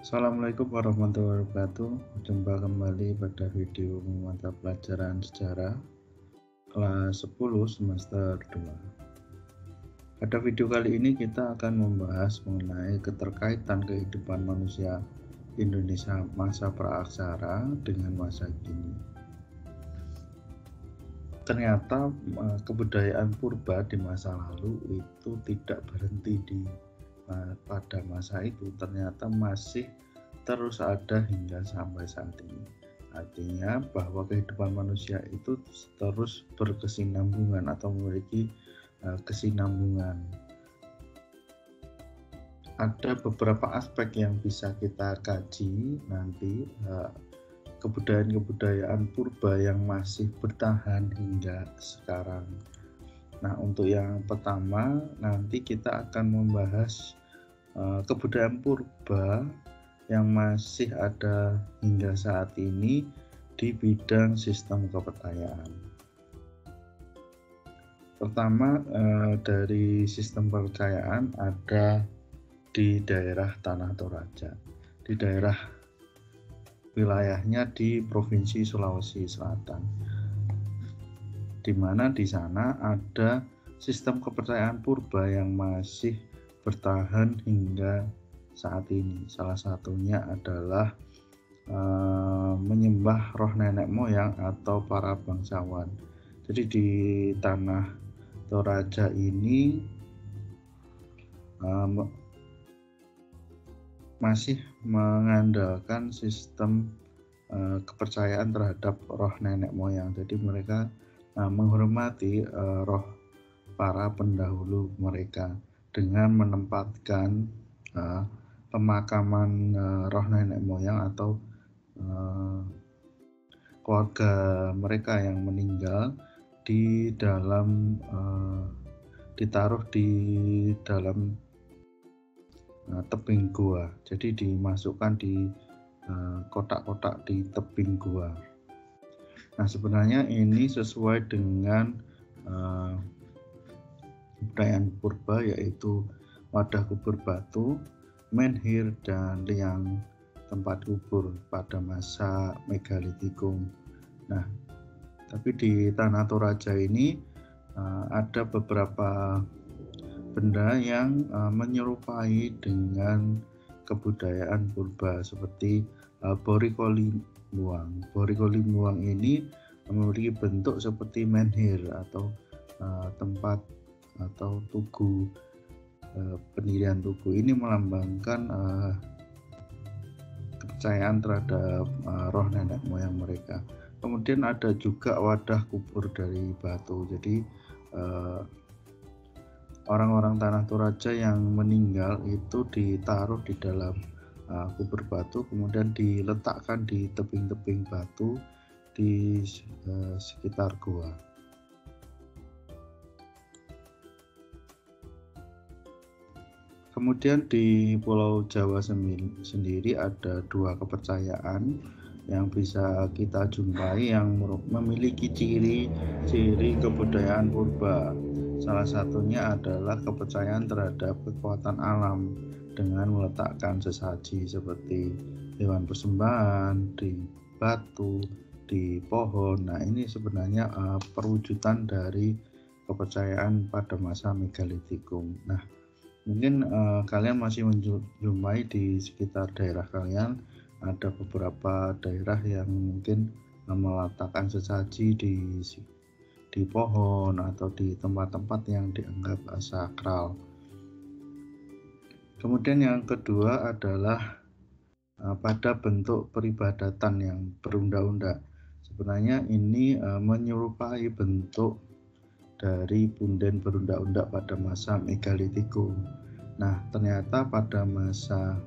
Assalamualaikum warahmatullahi wabarakatuh. Jumpa kembali pada video mata pelajaran sejarah kelas 10 semester 2. Pada video kali ini kita akan membahas mengenai keterkaitan kehidupan manusia Indonesia masa praaksara dengan masa kini. Ternyata kebudayaan purba di masa lalu itu tidak berhenti pada masa itu, ternyata masih terus ada hingga sampai saat ini. Artinya bahwa kehidupan manusia itu terus berkesinambungan atau memiliki kesinambungan. Ada beberapa aspek yang bisa kita kaji nanti, kebudayaan purba yang masih bertahan hingga sekarang. Nah, untuk yang pertama nanti kita akan membahas kebudayaan purba yang masih ada hingga saat ini di bidang sistem kepercayaan. Pertama, dari sistem kepercayaan ada di daerah Tanah Toraja, di daerah wilayahnya di Provinsi Sulawesi Selatan, di mana di sana ada sistem kepercayaan purba yang masih bertahan hingga saat ini. Salah satunya adalah menyembah roh nenek moyang atau para bangsawan. Jadi di Tanah Toraja ini masih mengandalkan sistem kepercayaan terhadap roh nenek moyang. Jadi mereka menghormati roh para pendahulu mereka dengan menempatkan pemakaman roh nenek moyang atau keluarga mereka yang meninggal di dalam ditaruh di dalam tebing gua. Jadi dimasukkan di kotak-kotak di tebing gua. Nah, sebenarnya ini sesuai dengan kebudayaan purba, yaitu wadah kubur batu, menhir, dan liang tempat kubur pada masa megalitikum. Nah, tapi di Tanah Toraja ini ada beberapa benda yang menyerupai dengan kebudayaan purba seperti Borikolimuang. Borikolimuang ini memiliki bentuk seperti menhir atau tempat atau tugu, pendirian tugu. Ini melambangkan kepercayaan terhadap roh nenek moyang mereka. Kemudian ada juga wadah kubur dari batu. Jadi orang-orang Tanah Toraja yang meninggal itu ditaruh di dalam kubur batu, kemudian diletakkan di tebing-tebing batu di sekitar goa. Kemudian di Pulau Jawa sendiri ada dua kepercayaan yang bisa kita jumpai yang memiliki ciri-ciri kebudayaan purba. Salah satunya adalah kepercayaan terhadap kekuatan alam dengan meletakkan sesaji seperti hewan persembahan di batu, di pohon. Nah, ini sebenarnya perwujudan dari kepercayaan pada masa megalitikum. Nah, mungkin kalian masih menjumpai di sekitar daerah kalian ada beberapa daerah yang mungkin meletakkan sesaji di pohon atau di tempat-tempat yang dianggap sakral. Kemudian yang kedua adalah pada bentuk peribadatan yang berunda-unda. Sebenarnya ini menyerupai bentuk dari punden berunda-unda pada masa megalitikum. Nah, ternyata pada masa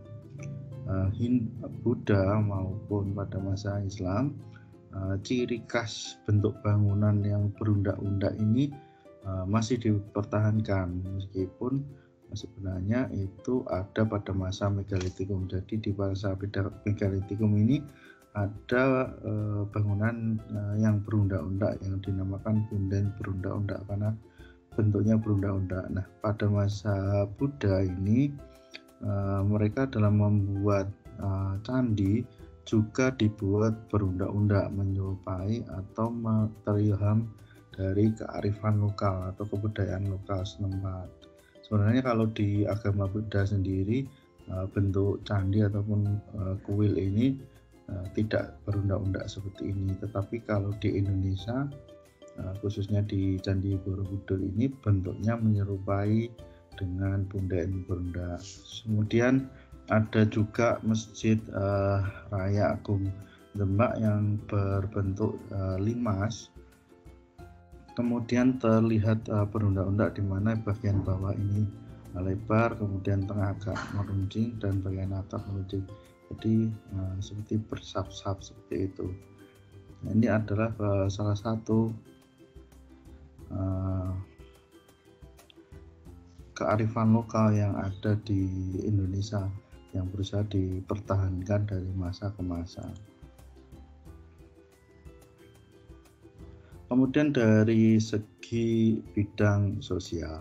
Buddha maupun pada masa Islam, ciri khas bentuk bangunan yang berunda-unda ini masih dipertahankan meskipun sebenarnya itu ada pada masa megalitikum. Jadi di masa megalitikum ini ada bangunan yang berunda-unda yang dinamakan punden berunda-unda karena bentuknya berunda-unda. Nah, pada masa Buddha ini mereka dalam membuat candi juga dibuat berundak-undak menyerupai atau terilham dari kearifan lokal atau kebudayaan lokal setempat. Sebenarnya kalau di agama Buddha sendiri, bentuk candi ataupun kuil ini tidak berundak-undak seperti ini, tetapi kalau di Indonesia, khususnya di Candi Borobudur ini, bentuknya menyerupai dengan bunda-bunda. Kemudian ada juga Masjid Raya Agung Demak yang berbentuk limas. Kemudian terlihat berundak-undak di mana bagian bawah ini lebar, kemudian tengah agak meruncing dan bagian atas meruncing. Jadi seperti bersap-sap seperti itu. Nah, ini adalah salah satu kearifan lokal yang ada di Indonesia yang berusaha dipertahankan dari masa ke masa. Kemudian dari segi bidang sosial,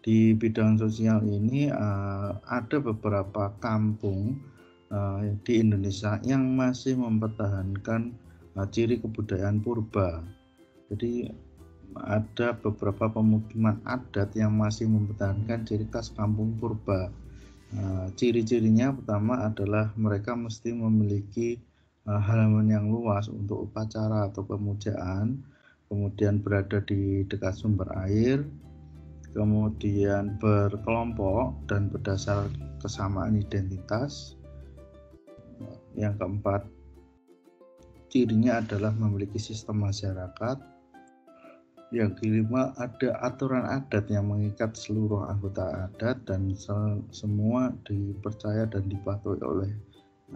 di bidang sosial ini ada beberapa kampung di Indonesia yang masih mempertahankan ciri kebudayaan purba. Jadi ada beberapa pemukiman adat yang masih mempertahankan ciri khas kampung purba. Ciri-cirinya pertama adalah mereka mesti memiliki halaman yang luas untuk upacara atau pemujaan, kemudian berada di dekat sumber air, kemudian berkelompok dan berdasar kesamaan identitas. Yang keempat, cirinya adalah memiliki sistem masyarakat. Yang kelima, ada aturan adat yang mengikat seluruh anggota adat dan semua dipercaya dan dipatuhi oleh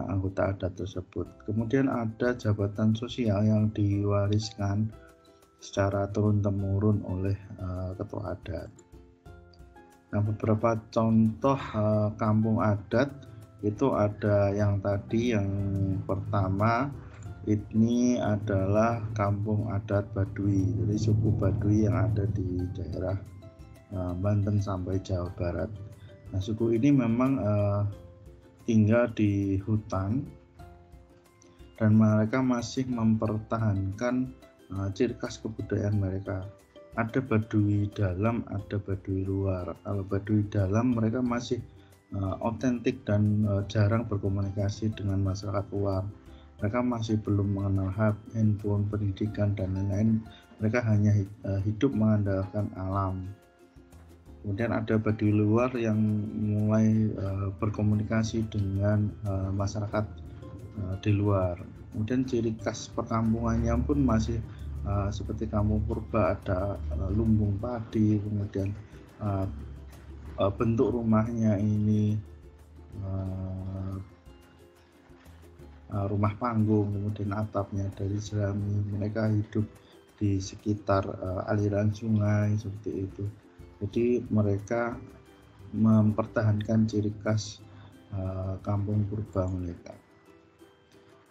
anggota adat tersebut. Kemudian ada jabatan sosial yang diwariskan secara turun-temurun oleh ketua adat. Nah, beberapa contoh kampung adat itu ada yang tadi, yang pertama ini adalah kampung adat Baduy, jadi suku Baduy yang ada di daerah Banten sampai Jawa Barat. Nah, suku ini memang tinggal di hutan dan mereka masih mempertahankan ciri khas kebudayaan mereka. Ada Baduy dalam, ada Baduy luar. Kalau Baduy dalam, mereka masih otentik dan jarang berkomunikasi dengan masyarakat luar. Mereka masih belum mengenal handphone, pendidikan, dan lain-lain. Mereka hanya hidup mengandalkan alam. Kemudian ada Baduy luar yang mulai berkomunikasi dengan masyarakat di luar. Kemudian ciri khas perkampungannya pun masih seperti kampung purba, ada lumbung padi, kemudian bentuk rumahnya ini rumah panggung, kemudian atapnya dari jerami. Mereka hidup di sekitar aliran sungai seperti itu. Jadi mereka mempertahankan ciri khas kampung purba mereka.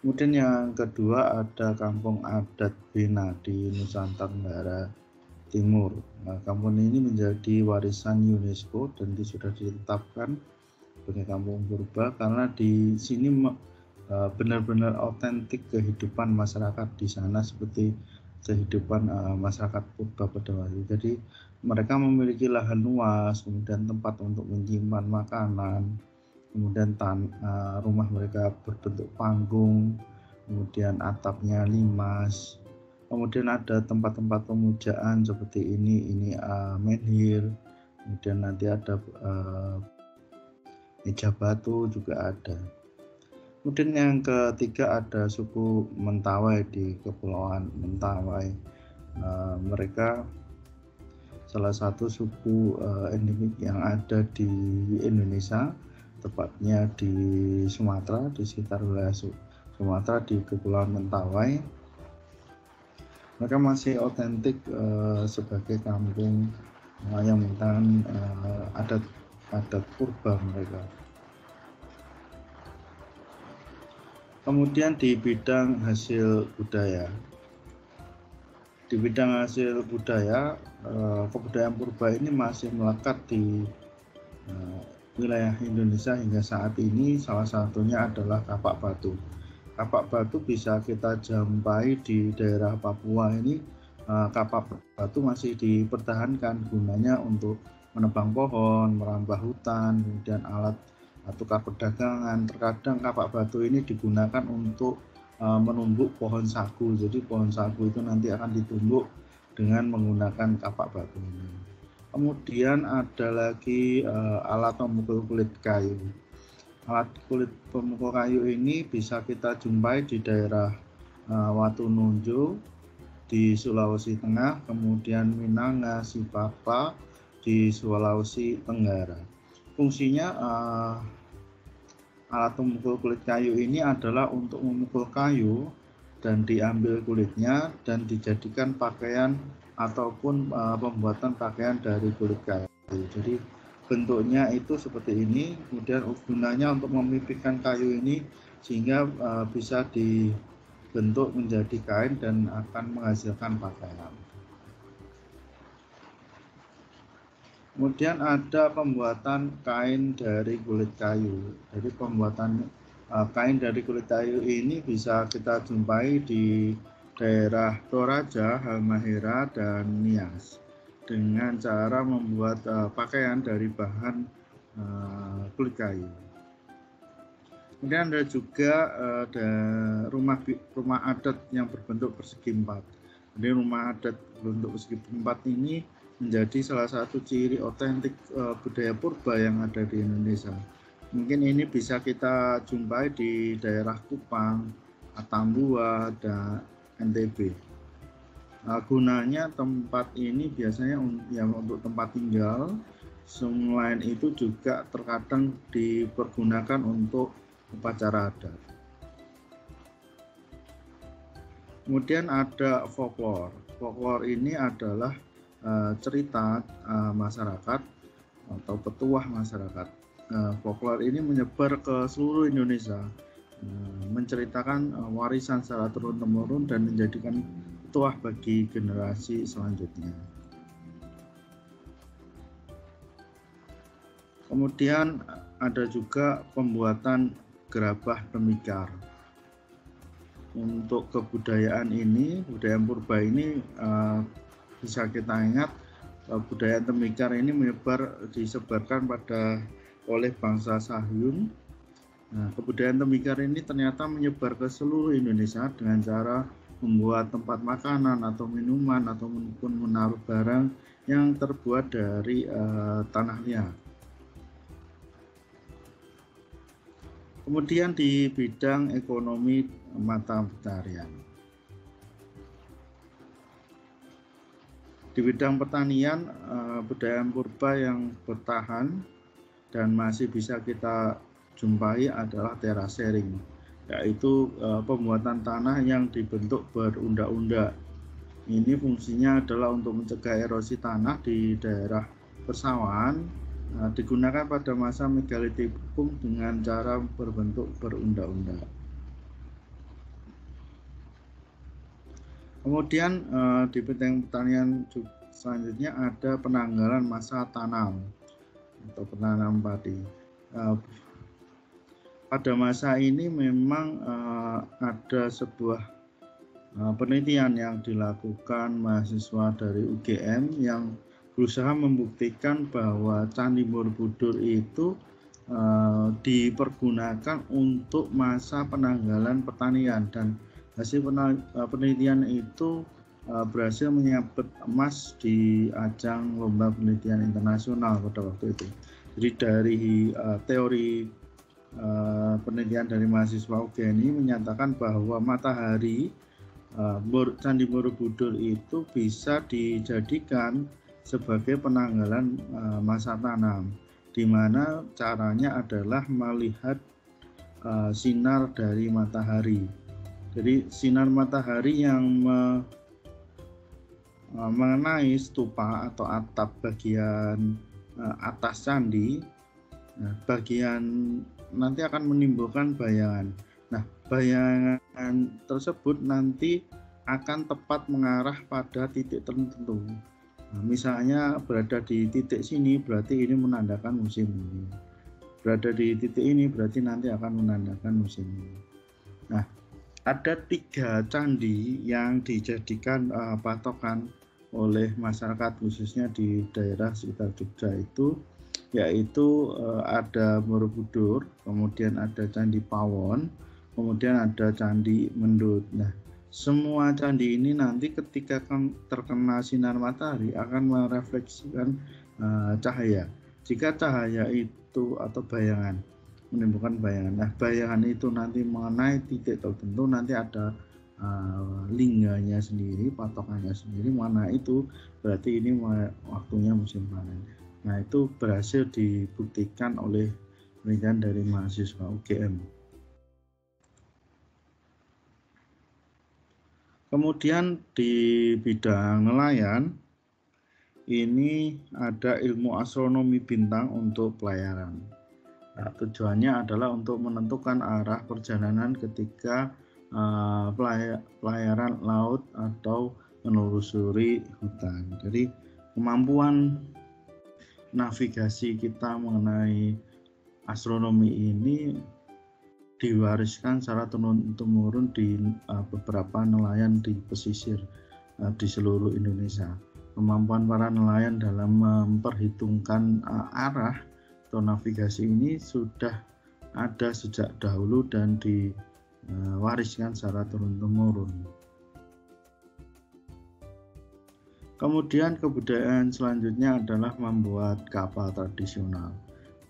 Kemudian yang kedua ada kampung adat Bena di Nusantara Tenggara Timur. Nah, kampung ini menjadi warisan UNESCO dan sudah ditetapkan sebagai kampung purba karena di sini benar-benar otentik kehidupan masyarakat di sana seperti kehidupan masyarakat purba pada waktu. Jadi mereka memiliki lahan luas, kemudian tempat untuk menyimpan makanan, kemudian rumah mereka berbentuk panggung, kemudian atapnya limas, kemudian ada tempat-tempat pemujaan seperti ini menhir, kemudian nanti ada meja batu juga ada. Kemudian yang ketiga ada suku Mentawai di Kepulauan Mentawai. Mereka salah satu suku endemik yang ada di Indonesia, tepatnya di Sumatera, di sekitar wilayah Sumatera di Kepulauan Mentawai. Mereka masih otentik sebagai kampung yang merupakan adat purba mereka. Kemudian di bidang hasil budaya, kebudayaan purba ini masih melekat di wilayah Indonesia hingga saat ini salah satunya adalah kapak batu. Kapak batu bisa kita jumpai di daerah Papua ini. Kapak batu masih dipertahankan gunanya untuk menebang pohon, merambah hutan, kemudian alat tukar perdagangan. Terkadang kapak batu ini digunakan untuk menumbuk pohon sagu. Jadi pohon sagu itu nanti akan ditumbuk dengan menggunakan kapak batu ini. Kemudian ada lagi alat pemukul kulit kayu. Alat kulit pemukul kayu ini bisa kita jumpai di daerah Watununjo di Sulawesi Tengah, kemudian Minanga, Sipapa di Sulawesi Tenggara. Fungsinya alat pemukul kulit kayu ini adalah untuk memukul kayu dan diambil kulitnya dan dijadikan pakaian ataupun pembuatan pakaian dari kulit kayu. Jadi bentuknya itu seperti ini, kemudian gunanya untuk memipihkan kayu ini sehingga bisa dibentuk menjadi kain dan akan menghasilkan pakaian. Kemudian ada pembuatan kain dari kulit kayu. Jadi pembuatan kain dari kulit kayu ini bisa kita jumpai di daerah Toraja, Halmahera, dan Nias dengan cara membuat pakaian dari bahan kulit kayu. Kemudian ada juga ada rumah adat yang berbentuk persegi empat. Jadi rumah adat berbentuk persegi empat ini menjadi salah satu ciri otentik budaya purba yang ada di Indonesia. Mungkin ini bisa kita jumpai di daerah Kupang, Atambua, dan NTB. Gunanya tempat ini biasanya yang untuk tempat tinggal, selain itu juga terkadang dipergunakan untuk upacara adat. Kemudian ada folklore. Folklore ini adalah cerita masyarakat atau petuah masyarakat. Folklore ini menyebar ke seluruh Indonesia, menceritakan warisan secara turun-temurun dan menjadikan petuah bagi generasi selanjutnya. Kemudian ada juga pembuatan gerabah tembikar. Untuk kebudayaan ini, budaya purba ini bisa kita ingat budaya tembikar ini disebarkan oleh bangsa Sahyun. Nah, kebudayaan tembikar ini ternyata menyebar ke seluruh Indonesia dengan cara membuat tempat makanan atau minuman ataupun menaruh barang yang terbuat dari tanah liat. Kemudian di bidang ekonomi mata pencarian. Di bidang pertanian, budaya purba yang bertahan dan masih bisa kita jumpai adalah terasering, yaitu pembuatan tanah yang dibentuk berundak-undak. Ini fungsinya adalah untuk mencegah erosi tanah di daerah persawahan, digunakan pada masa megalitikum dengan cara berbentuk berundak-undak. Kemudian di bidang pertanian selanjutnya ada penanggalan masa tanam atau penanam padi. Pada masa ini memang ada sebuah penelitian yang dilakukan mahasiswa dari UGM yang berusaha membuktikan bahwa Candi Borobudur itu dipergunakan untuk masa penanggalan pertanian, dan hasil penelitian itu berhasil menyabet emas di ajang lomba penelitian internasional pada waktu itu. Jadi dari teori penelitian dari mahasiswa UGM ini menyatakan bahwa matahari Candi Borobudur itu bisa dijadikan sebagai penanggalan masa tanam, di mana caranya adalah melihat sinar dari matahari. Jadi sinar matahari yang mengenai stupa atau atap bagian atas candi, bagian nanti akan menimbulkan bayangan. Nah, bayangan tersebut nanti akan tepat mengarah pada titik tertentu. Nah, misalnya berada di titik sini berarti ini menandakan musim ini. berada di titik ini berarti nanti akan menandakan musim. Nah, ada 3 candi yang dijadikan patokan oleh masyarakat khususnya di daerah sekitar Jogja itu, yaitu ada Borobudur, kemudian ada Candi Pawon, kemudian ada Candi Mendut. Nah, semua candi ini nanti ketika terkena sinar matahari akan merefleksikan cahaya. Jika cahaya itu atau bayangan menimbulkan bayangan, nah bayangan itu nanti mengenai titik tertentu, nanti ada lingganya sendiri, patokannya sendiri, mana itu berarti ini waktunya musim panen. Nah, itu berhasil dibuktikan oleh penelitian dari mahasiswa UGM. Kemudian di bidang nelayan, ini ada ilmu astronomi bintang untuk pelayaran. Nah, tujuannya adalah untuk menentukan arah perjalanan ketika pelayaran laut atau menelusuri hutan. Jadi kemampuan navigasi kita mengenai astronomi ini diwariskan secara turun-temurun di beberapa nelayan di pesisir di seluruh Indonesia. Kemampuan para nelayan dalam memperhitungkan arah atau navigasi ini sudah ada sejak dahulu dan diwariskan secara turun-temurun. Kemudian kebudayaan selanjutnya adalah membuat kapal tradisional.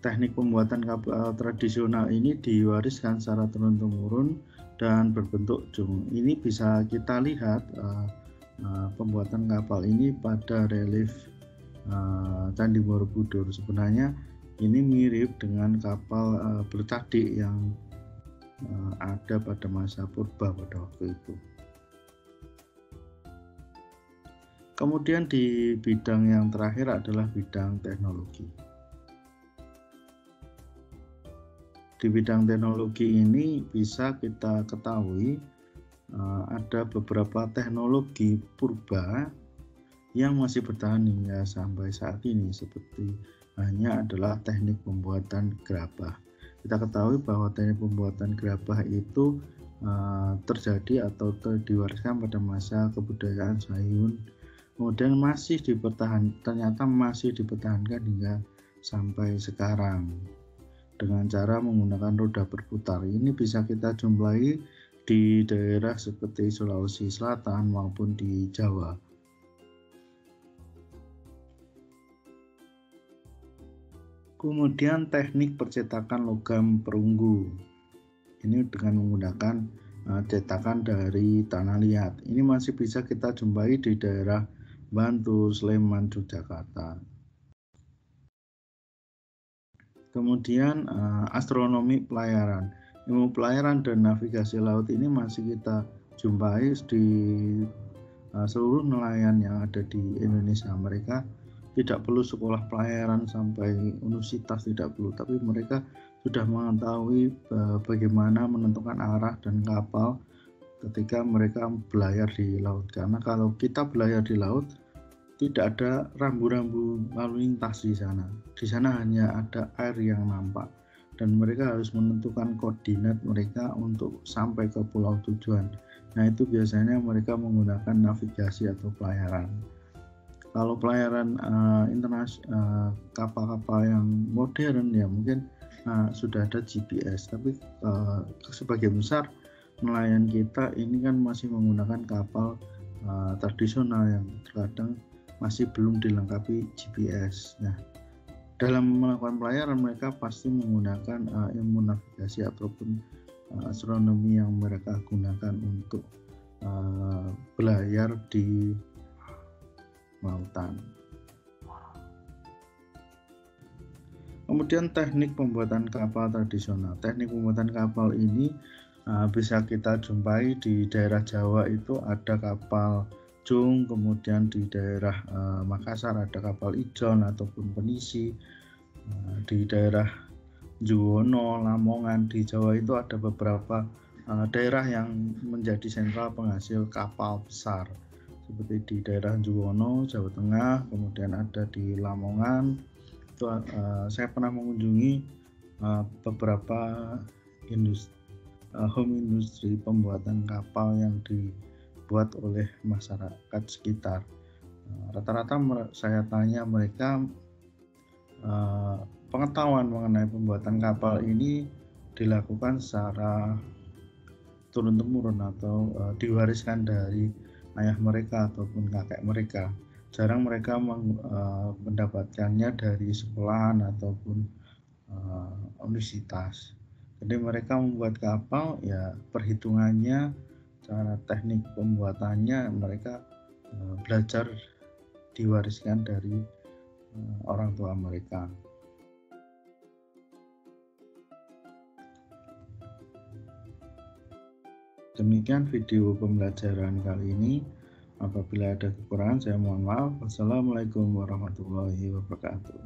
Teknik pembuatan kapal tradisional ini diwariskan secara turun-temurun dan berbentuk jung. Ini bisa kita lihat pembuatan kapal ini pada relief Candi Borobudur. Sebenarnya ini mirip dengan kapal bertadik yang ada pada masa purba pada waktu itu. Kemudian di bidang yang terakhir adalah bidang teknologi. Di bidang teknologi ini bisa kita ketahui ada beberapa teknologi purba yang masih bertahan hingga sampai saat ini, seperti hanya adalah teknik pembuatan gerabah. Kita ketahui bahwa teknik pembuatan gerabah itu terjadi atau diwariskan pada masa kebudayaan Sayun, kemudian ternyata masih dipertahankan hingga sampai sekarang dengan cara menggunakan roda berputar. Ini bisa kita jumpai di daerah seperti Sulawesi Selatan maupun di Jawa. Kemudian teknik percetakan logam perunggu. Ini dengan menggunakan cetakan dari tanah liat. Ini masih bisa kita jumpai di daerah Bantul, Sleman, Yogyakarta. Kemudian astronomi pelayaran. Ilmu pelayaran dan navigasi laut ini masih kita jumpai di seluruh nelayan yang ada di Indonesia. Mereka tidak perlu sekolah pelayaran sampai universitas, tidak perlu, tapi mereka sudah mengetahui bagaimana menentukan arah dan kapal ketika mereka belayar di laut. Karena kalau kita belayar di laut, tidak ada rambu-rambu lalu lintas di sana. Di sana hanya ada air yang nampak dan mereka harus menentukan koordinat mereka untuk sampai ke pulau tujuan. Nah, itu biasanya mereka menggunakan navigasi atau pelayaran. Kalau pelayaran internasional, kapal-kapal yang modern ya mungkin sudah ada GPS, tapi sebagian besar nelayan kita ini kan masih menggunakan kapal tradisional yang terkadang masih belum dilengkapi GPS. Nah, dalam melakukan pelayaran mereka pasti menggunakan ilmu navigasi ataupun astronomi yang mereka gunakan untuk belayar di lautan. Kemudian teknik pembuatan kapal tradisional. Teknik pembuatan kapal ini bisa kita jumpai di daerah Jawa, itu ada kapal Jung, kemudian di daerah Makassar ada kapal ijon ataupun penisi, di daerah Juwono, Lamongan, di Jawa itu ada beberapa daerah yang menjadi sentral penghasil kapal besar, seperti di daerah Juwono, Jawa Tengah, kemudian ada di Lamongan. Itu saya pernah mengunjungi beberapa home industri pembuatan kapal yang dibuat oleh masyarakat sekitar. Rata-rata saya tanya mereka, pengetahuan mengenai pembuatan kapal ini dilakukan secara turun-temurun atau diwariskan dari ayah mereka ataupun kakek mereka. Jarang mereka mendapatkannya dari sekolahan ataupun universitas. Jadi mereka membuat kapal, ya perhitungannya, cara teknik pembuatannya mereka belajar diwariskan dari orang tua mereka. Demikian video pembelajaran kali ini. Apabila ada kekurangan, saya mohon maaf. Wassalamualaikum warahmatullahi wabarakatuh.